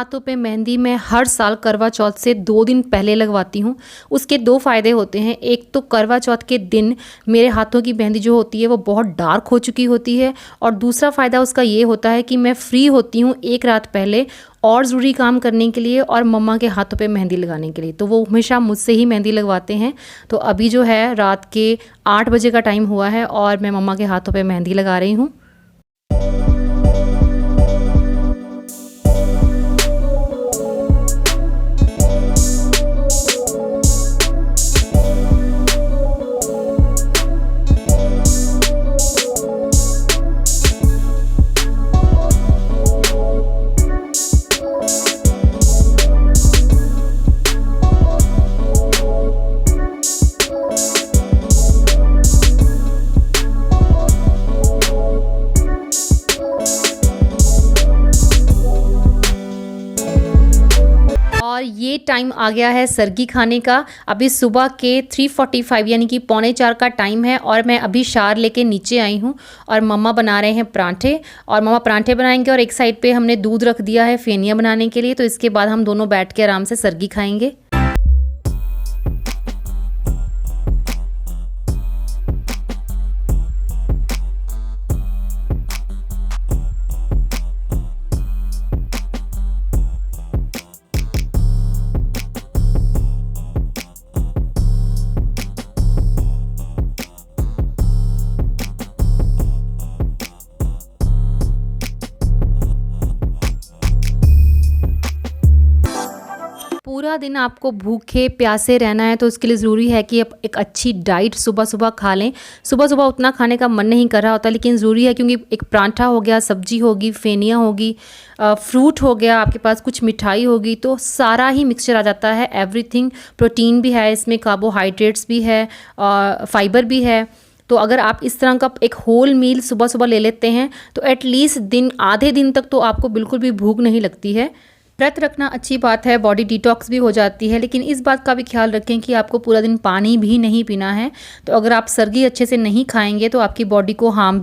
हाथों पे मेहंदी मैं हर साल करवा चौथ से 2 दिन पहले लगवाती हूँ। उसके 2 फ़ायदे होते हैं। एक तो करवा चौथ के दिन मेरे हाथों की मेहंदी जो होती है वो बहुत डार्क हो चुकी होती है, और दूसरा फ़ायदा उसका ये होता है कि मैं फ्री होती हूँ एक रात पहले और ज़रूरी काम करने के लिए और मम्मा के हाथों पे मेहंदी लगाने के लिए। तो वो हमेशा मुझसे ही मेहंदी लगवाते हैं। तो अभी जो है रात के 8 बजे का टाइम हुआ है और मैं मम्मा के हाथों पे मेहंदी लगा रही हूँ। और ये टाइम आ गया है सरगी खाने का। अभी सुबह के 3:45 यानी कि 3:45 का टाइम है और मैं अभी शार लेके नीचे आई हूँ और मम्मा बना रहे हैं परांठे, और मम्मा परांठे बनाएंगे और एक साइड पे हमने दूध रख दिया है फेनिया बनाने के लिए। तो इसके बाद हम दोनों बैठ के आराम से सरगी खाएंगे। पूरा दिन आपको भूखे प्यासे रहना है तो उसके लिए ज़रूरी है कि आप एक अच्छी डाइट सुबह सुबह खा लें। सुबह सुबह उतना खाने का मन नहीं कर रहा होता, लेकिन ज़रूरी है क्योंकि एक पराठा हो गया, सब्जी होगी, फेनिया होगी, फ्रूट हो गया, आपके पास कुछ मिठाई होगी, तो सारा ही मिक्सचर आ जाता है। एवरीथिंग, प्रोटीन भी है इसमें, कार्बोहाइड्रेट्स भी है, फाइबर भी है। तो अगर आप इस तरह का एक होल मील सुबह सुबह ले लेते हैं तो एटलीस्ट आधे दिन तक तो आपको बिल्कुल भी भूख नहीं लगती है। व्रत रखना अच्छी बात है, बॉडी डिटॉक्स भी हो जाती है, लेकिन इस बात का भी ख्याल रखें कि आपको पूरा दिन पानी भी नहीं पीना है। तो अगर आप सरगी अच्छे से नहीं खाएंगे तो आपकी बॉडी को harm.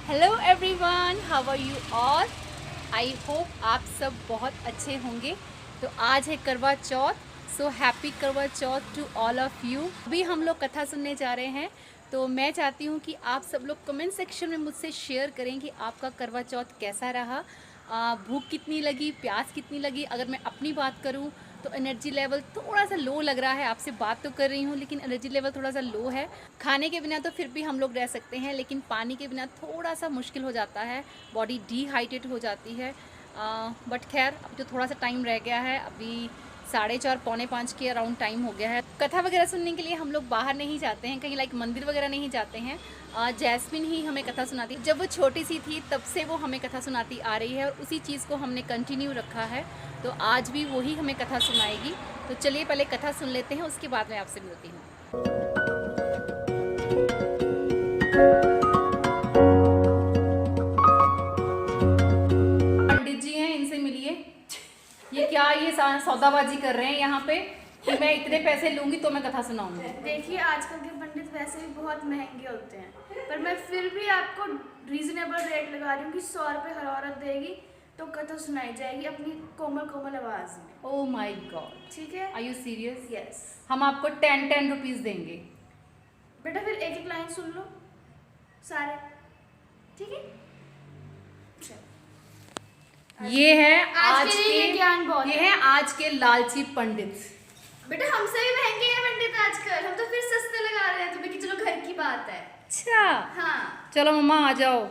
Hello everyone, how are you all? I hope आप सब बहुत अच्छे होंगे। तो आज है करवा चौथ, सो हैप्पी करवा चौथ टू ऑल ऑफ यू। अभी हम लोग कथा सुनने जा रहे हैं, तो मैं चाहती हूँ कि आप सब लोग कमेंट सेक्शन में मुझसे शेयर करें कि आपका करवा चौथ कैसा रहा, भूख कितनी लगी, प्यास कितनी लगी। अगर मैं अपनी बात करूँ तो एनर्जी लेवल थोड़ा सा लो लग रहा है। आपसे बात तो कर रही हूँ लेकिन एनर्जी लेवल थोड़ा सा लो है। खाने के बिना तो फिर भी हम लोग रह सकते हैं, लेकिन पानी के बिना थोड़ा सा मुश्किल हो जाता है, बॉडी डिहाइड्रेट हो जाती है। बट खैर अब जो थोड़ा सा टाइम रह गया है, अभी 4:30 पौने 5 के अराउंड टाइम हो गया है। कथा वगैरह सुनने के लिए हम लोग बाहर नहीं जाते हैं, कहीं लाइक मंदिर वगैरह नहीं जाते हैं। जैस्मिन ही हमें कथा सुनाती, जब वो छोटी सी थी तब से वो हमें कथा सुनाती आ रही है और उसी चीज़ को हमने कंटिन्यू रखा है, तो आज भी वही हमें कथा सुनाएगी। तो चलिए पहले कथा सुन लेते हैं, उसके बाद मैं आपसे मिलती हूँ। पंडित जी हैं, इनसे मिलिए। ये क्या ये सौदाबाजी कर रहे हैं यहाँ पे कि मैं इतने पैसे लूंगी तो मैं कथा सुनाऊंगी। देखिए आजकल के पंडित वैसे भी बहुत महंगे होते हैं, पर मैं फिर भी आपको रीजनेबल रेट लगा रही हूँ कि 100 रुपये हर औरत देगी तो कथा सुनाई जाएगी अपनी कोमल कोमल आवाज में। ओह माय गॉड, ठीक है? Are you serious? यस। हम आपको 10 रुपीज देंगे। बेटा फिर एक एक लाइन सुन लो सारे, ठीक है? ये है आज के लिए ज्ञान बहुत ये है आज के लालची पंडित। बेटा हमसे भी महंगे हैं पंडित आजकल, हम तो फिर सस्ते लगा रहे हैं तुम्हें कि चलो घर की बात है। अच्छा हाँ चलो मम्मा आ जाओ।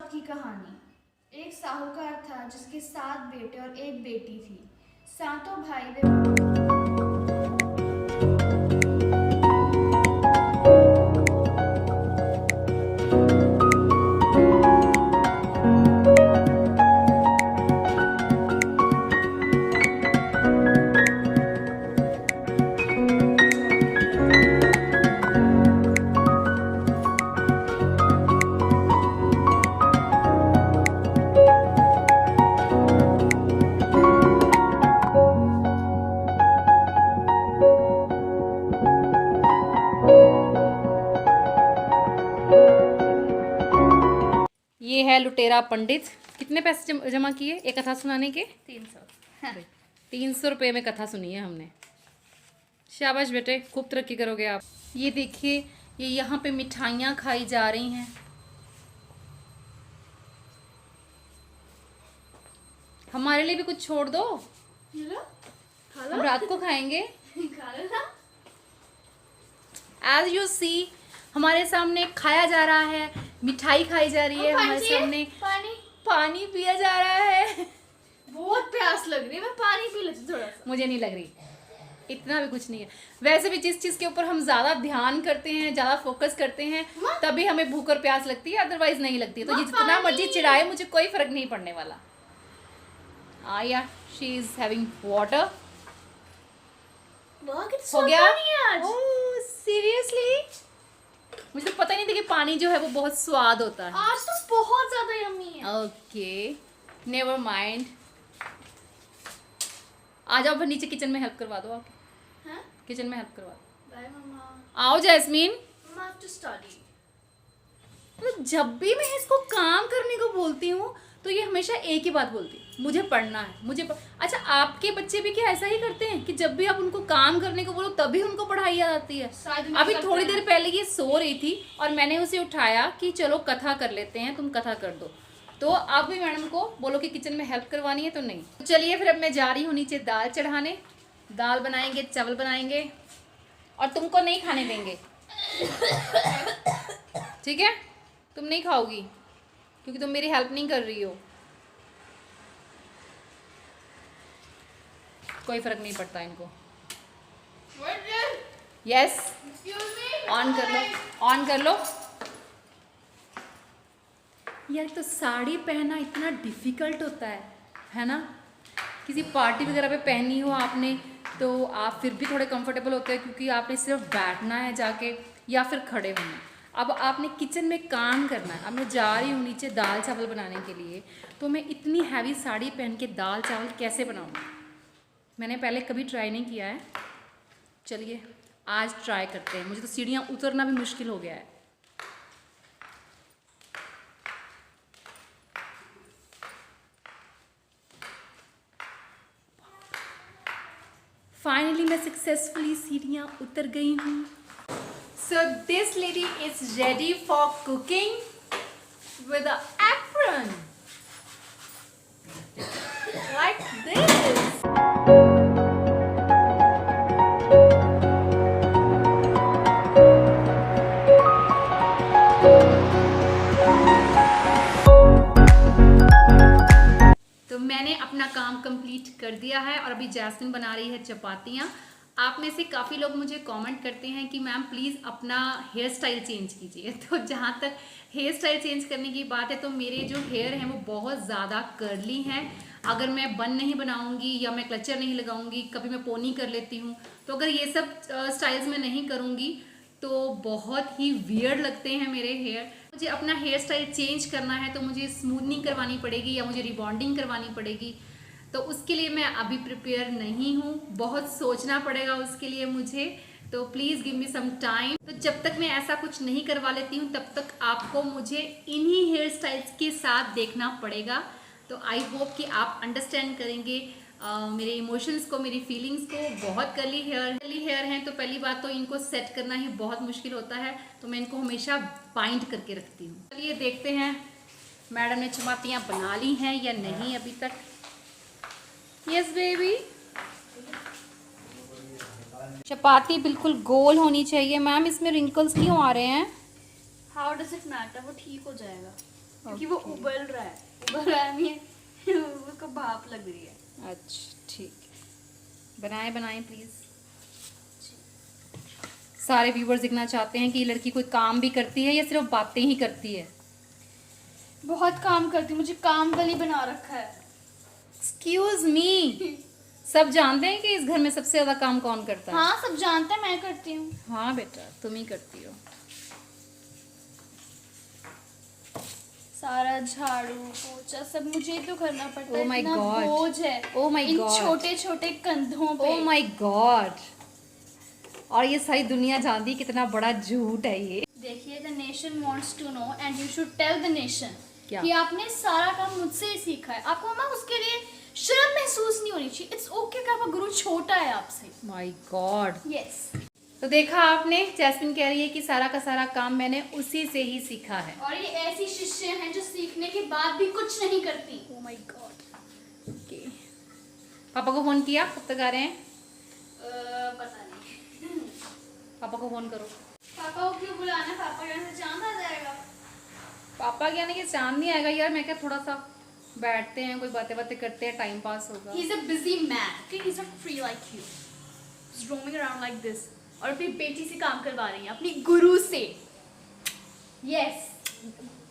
की कहानी। एक साहूकार था जिसके 7 बेटे और 1 बेटी थी। सातों भाई वे ये है लुटेरा पंडित। कितने पैसे जमा किए एक कथा सुनाने के? 300। 300 रुपये में कथा सुनी है हमने। शाबाश बेटे, खूब तरक्की करोगे आप। ये देखिए, ये यहाँ पे मिठाइयाँ खाई जा रही हैं। हमारे लिए भी कुछ छोड़ दो, हम रात को खाएंगे। एज यू सी हमारे सामने खाया जा रहा है, मिठाई खाई जा रही है, हमारे सामने पानी पिया जा रहा है। बहुत प्यास लग रही है, मैं पानी पी लेती थोड़ा सा। मुझे नहीं लग रही, इतना भी कुछ नहीं है। वैसे भी जिस चीज़ के ऊपर हम ज़्यादा ध्यान करते हैं, ज़्यादा फोकस करते हैं, तभी हमें भूख और प्यास लगती है, अदरवाइज नहीं लगती है। तो ये जितना मर्जी चिढ़ाए, मुझे कोई फर्क नहीं पड़ने वाला। आया, शी इज हैविंग वाटर। हो गया? ओह सीरियसली, मुझे तो पता ही नहीं था कि पानी जो है वो बहुत स्वाद होता है। आज तो बहुत ज्यादा यम्मी है। ओके नेवर माइंड, आ जाओ, नीचे किचन में हेल्प करवा दो आप। हाँ? किचन में हेल्प करवा दो। Bye mamma. आओ Jasmine. Mamma have to study. तो जब भी मैं इसको काम करने को बोलती हूँ तो ये हमेशा एक ही बात बोलती है, मुझे पढ़ना है, अच्छा आपके बच्चे भी क्या ऐसा ही करते हैं कि जब भी आप उनको काम करने को बोलो तभी उनको पढ़ाई याद आती है? अभी थोड़ी देर पहले ये सो रही थी और मैंने उसे उठाया कि चलो कथा कर लेते हैं, तुम कथा कर दो। तो आप भी मैडम को बोलो कि किचन में हेल्प करवानी है, तो नहीं। तो चलिए फिर अब मैं जा रही हूँ नीचे दाल चढ़ाने। दाल बनाएंगे, चावल बनाएंगे और तुमको नहीं खाने देंगे, ठीक है? तुम नहीं खाओगी क्योंकि तुम मेरी हेल्प नहीं कर रही हो। कोई फर्क नहीं पड़ता इनको। यस, ऑन कर लो, ऑन कर लो। यार तो साड़ी पहनना इतना डिफिकल्ट होता है ना? किसी पार्टी वगैरह पे पहनी हो आपने तो आप फिर भी थोड़े कंफर्टेबल होते हैं क्योंकि आपने सिर्फ बैठना है जाके या फिर खड़े होना है। अब आपने किचन में काम करना है। अब मैं जा रही हूँ नीचे दाल चावल बनाने के लिए, तो मैं इतनी हैवी साड़ी पहन के दाल चावल कैसे बनाऊँगी? मैंने पहले कभी ट्राई नहीं किया है। चलिए आज ट्राई करते हैं। मुझे तो सीढ़ियाँ उतरना भी मुश्किल हो गया है। फाइनली मैं सक्सेसफुली सीढ़ियाँ उतर गई हूँ। So this lady is ready for cooking with an apron. Right? Complete कर दिया है और अभी जैस्मिन बना रही है चपातियाँ। आप में से काफ़ी लोग मुझे कमेंट करते हैं कि मैम प्लीज़ अपना हेयर स्टाइल चेंज कीजिए। तो जहाँ तक हेयर स्टाइल चेंज करने की बात है तो मेरे जो हेयर हैं वो बहुत ज़्यादा कर्ली हैं। अगर मैं बन नहीं बनाऊंगी या मैं क्लचर नहीं लगाऊंगी, कभी मैं पोनी कर लेती हूँ, तो अगर ये सब स्टाइल्स में नहीं करूँगी तो बहुत ही वियर्ड लगते हैं मेरे हेयर। मुझे अपना हेयर स्टाइल चेंज करना है तो मुझे स्मूथनिंग करवानी पड़ेगी या मुझे रिबॉन्डिंग करवानी पड़ेगी। तो उसके लिए मैं अभी प्रिपेयर नहीं हूँ, बहुत सोचना पड़ेगा उसके लिए मुझे। तो please give me some time. तो जब तक मैं ऐसा कुछ नहीं करवा लेती हूँ तब तक आपको मुझे इन्हीं हेयर स्टाइल्स के साथ देखना पड़ेगा। तो आई होप कि आप अंडरस्टैंड करेंगे मेरे इमोशंस को, मेरी फीलिंग्स को। बहुत कर्ली हेयर हैं तो पहली बात तो इनको सेट करना ही बहुत मुश्किल होता है, तो मैं इनको हमेशा बाइंड करके रखती हूँ। चलिए देखते हैं मैडम ने चपातियाँ बना ली हैं या नहीं अभी तक। यस बेबी, चपाती बिल्कुल गोल होनी चाहिए। मैम इसमें रिंकल्स क्यों आ रहे हैं? हाउ डज इट मैटर, वो ठीक हो जाएगा क्योंकि वो उबल रहा है उसको भाप लग रही है। अच्छा ठीक है, बनाएं प्लीज़। सारे व्यूवर्स देखना चाहते हैं कि ये लड़की कोई काम भी करती है या सिर्फ बातें ही करती है। बहुत काम करती हूँ, मुझे काम वाली बना रखा है। एक्सक्यूज मी, सब जानते हैं कि इस घर में सबसे ज्यादा काम कौन करता है? हाँ सब जानते हैं, मैं करती हूँ। हाँ बेटा तुम ही करती हो। सारा झाड़ू पोछा सब मुझे तो करना पड़ता है। Oh my इतना God. बोझ है Oh my इन God. छोटे छोटे कंधों पे। ओह माय गॉड, और ये सारी दुनिया जानती कितना बड़ा झूठ है ये। देखिए, the nation wants to know and you should tell the nation क्या? कि आपने सारा काम मुझसे ही सीखा है। आपको मामा उसके लिए शर्म महसूस नहीं होनी चाहिए। इट्स ओके कि आपका गुरु छोटा है आपसे। My God. यस। तो देखा आपने, जैस्मिन कह रही है कि सारा का सारा काम मैंने उसी से ही सीखा है। और ये ऐसी शिष्य हैं जो सीखने के बाद भी कुछ नहीं करती। Oh my God. ओके, पापा को फोन किया? कब तक आ रहे हैं? पता नहीं। पापा को फोन करो। पापा को क्यों बुलाना है? पापा के यहाँ से चांद आ जाएगा। पापा क्या नहीं कि चांद नहीं आएगा यार। मैं क्या थोड़ा सा बैठते हैं, कोई बातें बातें करते हैं, टाइम पास होगा। He's a busy man. Okay, he's not free like you. He's roaming around like this. और अपनी बेटी से काम करवा रही है, अपनी गुरु से। Yes.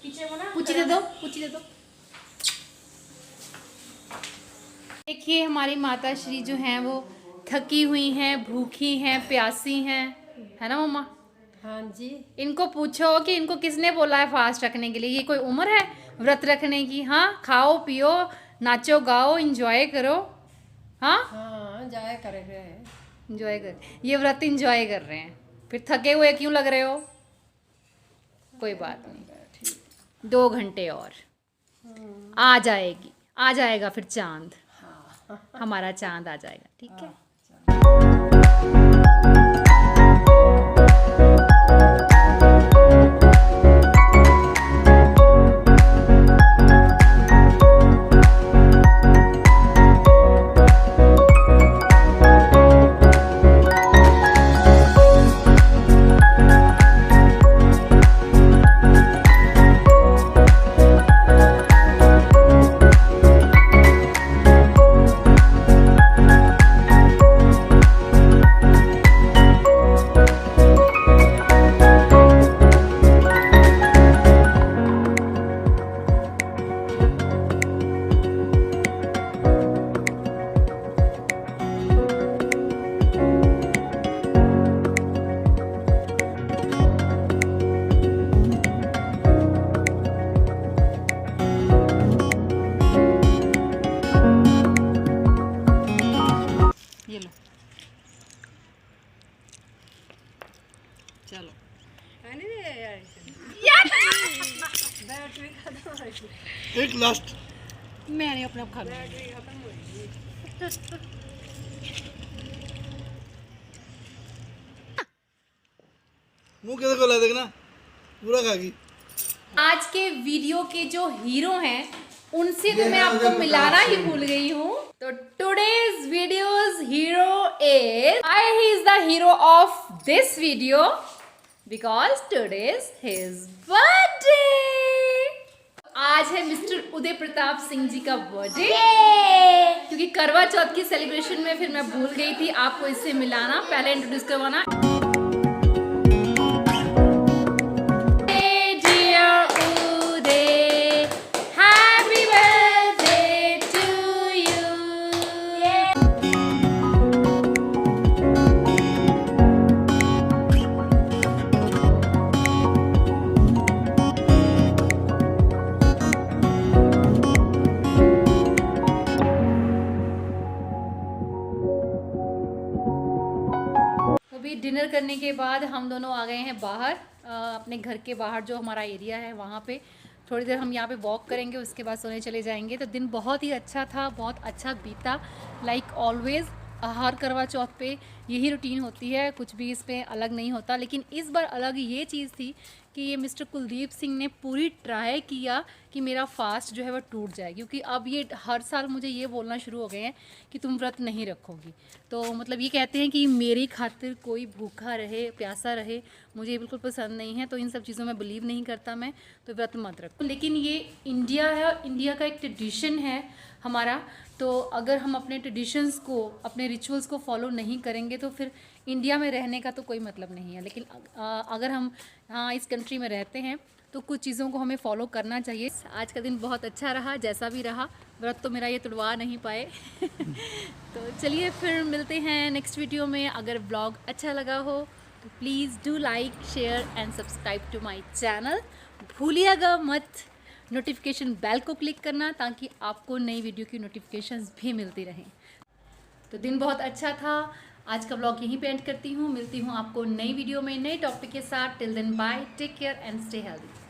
पीछे वो ना। पूछी दे दो, पूछी दे दो। देखिए हमारी माता श्री जो हैं वो थकी हुई हैं, भूखी हैं, प्यासी हैं, है ना मम्मा? हाँ जी। इनको पूछो कि इनको किसने बोला है फास्ट रखने के लिए? ये कोई उम्र है व्रत रखने की? हाँ, खाओ पियो, नाचो गाओ, एंजॉय करो। हाँ, हाँ जाया कर रहे हैं। एंजॉय कर, ये व्रत एंजॉय कर रहे हैं, फिर थके हुए क्यों लग रहे हो? कोई बात नहीं, 2 घंटे और आ जाएगी, आ जाएगा फिर चांद। हमारा चांद आ जाएगा, ठीक है। ये लो, चलो। एक लास्ट मैंने अपना खाना मुंह कैसे खोला देखना, पूरा खा गई। आज के वीडियो के जो हीरो हैं उनसे तो मैं आपको मिलाना ही भूल गई हूँ। तो today's videos hero is he is the hero of this video because today is his birthday. आज है मिस्टर उदय प्रताप सिंह जी का बर्थडे, क्योंकि करवा चौथ की सेलिब्रेशन में फिर मैं भूल गई थी आपको इससे मिलाना, पहले इंट्रोड्यूस करवाना। अभी डिनर करने के बाद हम दोनों आ गए हैं बाहर, अपने घर के बाहर जो हमारा एरिया है वहाँ पे। थोड़ी देर हम यहाँ पे वॉक करेंगे, उसके बाद सोने चले जाएंगे। तो दिन बहुत ही अच्छा था, बहुत अच्छा बीता। लाइक ऑलवेज़ हर करवा चौथ पे यही रूटीन होती है, कुछ भी इस पे अलग नहीं होता। लेकिन इस बार अलग ये चीज़ थी कि ये मिस्टर कुलदीप सिंह ने पूरी ट्राई किया कि मेरा फास्ट जो है वह टूट जाए, क्योंकि अब ये हर साल मुझे ये बोलना शुरू हो गए हैं कि तुम व्रत नहीं रखोगी। तो मतलब ये कहते हैं कि मेरी खातिर कोई भूखा रहे प्यासा रहे, मुझे बिल्कुल पसंद नहीं है। तो इन सब चीज़ों में बिलीव नहीं करता मैं, तो व्रत मत रखो। लेकिन ये इंडिया है, इंडिया का एक ट्रेडिशन है हमारा। तो अगर हम अपने ट्रेडिशंस को, अपने रिचुअल्स को फॉलो नहीं करेंगे तो फिर इंडिया में रहने का तो कोई मतलब नहीं है। लेकिन अगर हम इस कंट्री में रहते हैं तो कुछ चीज़ों को हमें फॉलो करना चाहिए। आज का दिन बहुत अच्छा रहा, जैसा भी रहा। व्रत तो मेरा ये तुड़वा नहीं पाए तो चलिए फिर मिलते हैं नेक्स्ट वीडियो में। अगर ब्लॉग अच्छा लगा हो तो please do like, share and subscribe to my channel. भूलिएगा मत नोटिफिकेशन बेल को क्लिक करना, ताकि आपको नई वीडियो की नोटिफिकेशंस भी मिलती रहें। तो दिन बहुत अच्छा था, आज का ब्लॉग यहीं पे एंड करती हूँ। मिलती हूँ आपको नई वीडियो में नए टॉपिक के साथ। Till then bye, take care and stay healthy.